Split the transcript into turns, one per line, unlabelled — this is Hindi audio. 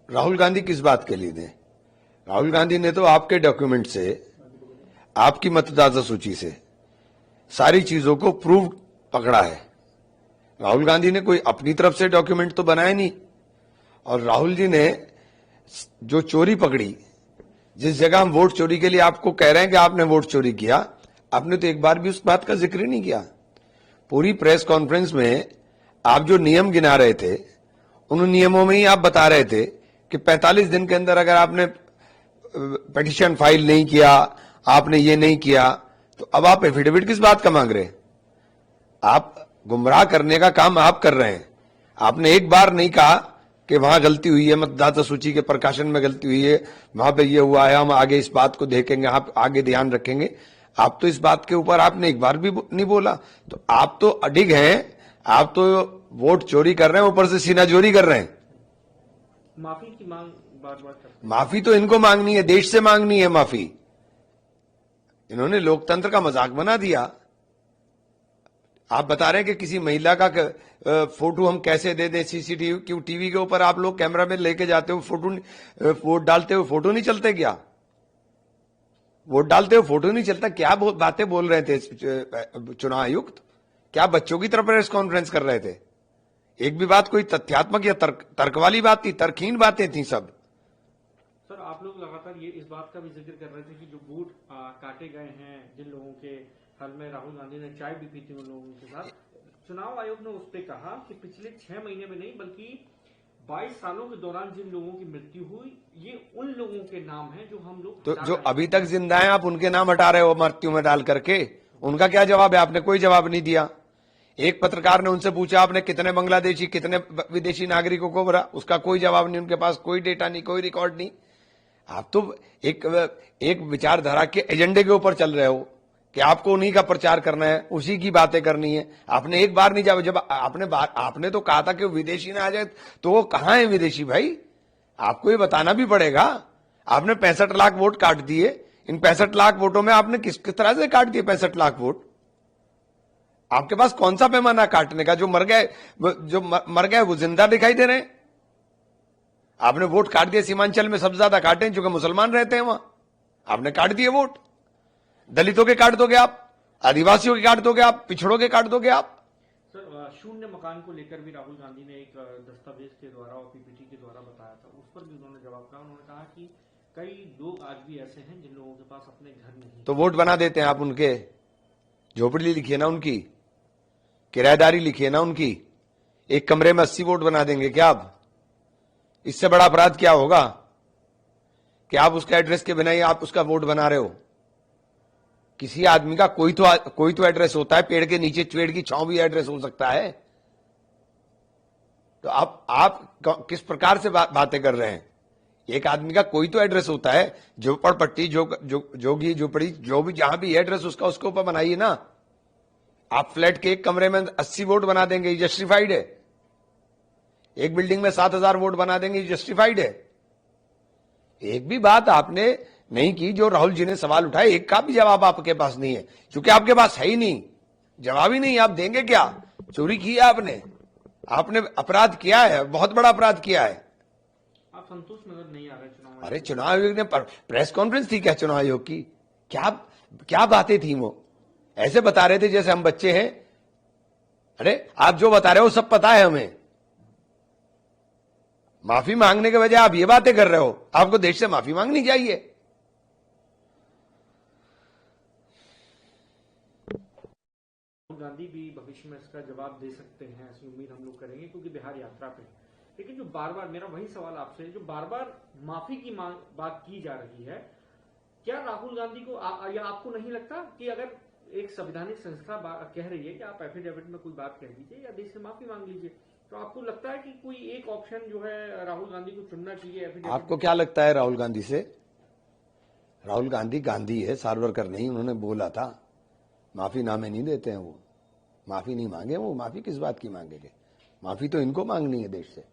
राहुल गांधी किस बात के लिए दें? राहुल गांधी ने तो आपके डॉक्यूमेंट से, आपकी मतदाता सूची से सारी चीजों को प्रूव पकड़ा है। राहुल गांधी ने कोई अपनी तरफ से डॉक्यूमेंट तो बनाया नहीं। और राहुल जी ने जो चोरी पकड़ी, जिस जगह हम वोट चोरी के लिए आपको कह रहे हैं कि आपने वोट चोरी किया, आपने तो एक बार भी उस बात का जिक्र ही नहीं किया। पूरी प्रेस कॉन्फ्रेंस में आप जो नियम गिना रहे थे, उन नियमों में ही आप बता रहे थे कि 45 दिन के अंदर अगर आपने पिटीशन फाइल नहीं किया, आपने ये नहीं किया, तो अब आप एफिडेविट किस बात का मांग रहे हैं? आप गुमराह करने का काम आप कर रहे हैं। आपने एक बार नहीं कहा कि वहां गलती हुई है, मतदाता सूची के प्रकाशन में गलती हुई है, वहां पे ये हुआ है, हम आगे इस बात को देखेंगे, आप आगे ध्यान रखेंगे। आप तो इस बात के ऊपर आपने एक बार भी नहीं बोला। तो आप तो अडिग हैं, आप तो वोट चोरी कर रहे हैं, ऊपर से सीना चोरी कर रहे हैं।
माफी की मांग बार बार करते हैं।
माफी तो इनको मांगनी है, देश से मांगनी है माफी। इन्होंने लोकतंत्र का मजाक बना दिया। आप बता रहे हैं कि किसी महिला का फोटो हम कैसे दे दें सीसीटीवी टीवी के ऊपर, आप लोग कैमरा में लेके जाते हो फोटो, वोट डालते हो फोटो नहीं चलते क्या? वोट डालते हो फोटो नहीं चलता? क्या बातें बोल रहे थे चुनाव आयुक्त? क्या बच्चों की तरफ प्रेस कॉन्फ्रेंस कर रहे थे? एक भी बात कोई तथ्यात्मक या तर्क वाली बात थी? तर्कहीन बातें थी सब।
सर, आप लोग लगातार ये इस बात का भी जिक्र कर रहे थे कि जो वोट काटे गए हैं, जिन लोगों के हल में राहुल गांधी ने चाय भी पी थी उन लोगों के साथ, चुनाव आयोग ने उस पर कहा कि पिछले 6 महीने में नहीं बल्कि 22 सालों के दौरान जिन लोगों की मृत्यु हुई, ये उन लोगों के नाम हैं जो हम लोग
तो जो अभी तक जिंदा हैं, आप उनके नाम हटा रहे हो मृत्यु में डाल करके। उनका क्या जवाब है? आपने कोई जवाब नहीं दिया। एक पत्रकार ने उनसे पूछा आपने कितने बांग्लादेशी, कितने विदेशी नागरिकों को भरा, उसका कोई जवाब नहीं, उनके पास कोई डेटा नहीं, कोई रिकॉर्ड नहीं। आप तो एक विचारधारा के एजेंडे के ऊपर चल रहे हो कि आपको उन्हीं का प्रचार करना है, उसी की बातें करनी है। आपने एक बार नहीं जब आपने तो कहा था कि विदेशी ना आ जाए, तो वो कहां है विदेशी भाई? आपको ये बताना भी पड़ेगा। आपने 65 लाख वोट काट दिए। इन 65 लाख वोटों में आपने किस तरह से काट दिए 65 लाख वोट? आपके पास कौन सा पैमाना काटने का? जो मर गए वो जिंदा दिखाई दे रहे हैं। आपने वोट काट दिए, सीमांचल में सबसे ज्यादा काटे जो कि मुसलमान रहते हैं वहां, आपने काट दिए वोट। दलितों के काट दोगे आप, आदिवासियों के काट दोगे आप, पिछड़ों के काट दोगे आप।
सर, शून्य मकान को लेकर भी राहुल गांधी ने एक दस्तावेज के द्वारा और पीपीटी के द्वारा बताया था, उस पर भी उन्होंने जवाब कहा। उन्होंने कहा कि कई लोग आज भी ऐसे हैं जिन लोगों के पास अपने घर नहीं।
तो वोट बना देते हैं आप उनके, झोपड़ी लिखिए ना उनकी, किराएदारी लिखिए ना उनकी। एक कमरे में 80 वोट बना देंगे क्या आप? इससे बड़ा अपराध क्या होगा कि आप उसका एड्रेस के बिना ही आप उसका वोट बना रहे हो? किसी आदमी का कोई तो एड्रेस होता है, पेड़ के नीचे पेड़ की छांव भी एड्रेस हो सकता है। तो आप किस प्रकार से बातें कर रहे हैं? एक आदमी का कोई तो एड्रेस होता है, झोपड़पट्टी, जोगी झोपड़ी, जो भी जहां भी एड्रेस उसका, उसके ऊपर बनाइए ना। आप फ्लैट के एक कमरे में 80 वोट बना देंगे, ये जस्टिफाइड है? एक बिल्डिंग में 7000 वोट बना देंगे, ये जस्टिफाइड है? एक भी बात आपने नहीं की जो राहुल जी ने सवाल उठाए, एक का भी जवाब आपके पास नहीं है, क्योंकि आपके पास है ही नहीं, जवाब ही नहीं। आप देंगे क्या? चोरी की है आपने अपराध किया है, बहुत बड़ा अपराध किया है।
आप संतुष्ट नजर नहीं आ रहे चुनाव?
अरे चुनाव आयोग ने प्रेस कॉन्फ्रेंस थी क्या चुनाव आयोग की? क्या बातें थी? वो ऐसे बता रहे थे जैसे हम बच्चे हैं। अरे आप जो बता रहे हो सब पता है हमें। माफी मांगने के बजाय आप ये बातें कर रहे हो। आपको देश से माफी मांगनी चाहिए।
राहुल गांधी भी भविष्य में इसका जवाब दे सकते हैं, ऐसी उम्मीद हम लोग करेंगे, क्योंकि बिहार यात्रा पे। लेकिन जो बार बार मेरा वही सवाल आपसे, जो बार बार माफी की बात की जा रही है, क्या राहुल गांधी को या आपको नहीं लगता कि अगर एक संवैधानिक संस्था कह रही है कि आप एफिडेविट में कोई बात कह दीजिए या देश से माफी मांग लीजिए, तो आपको लगता है कि कोई एक ऑप्शन जो है राहुल गांधी को चुनना चाहिए एफिडेविट?
आपको क्या लगता है राहुल गांधी से? राहुल गांधी है, सारवरकर नहीं। उन्होंने बोला था माफी नामे नहीं देते हैं वो, माफी नहीं मांगे वो। माफी किस बात की मांगेंगे? माफी तो इनको मांगनी है देश से।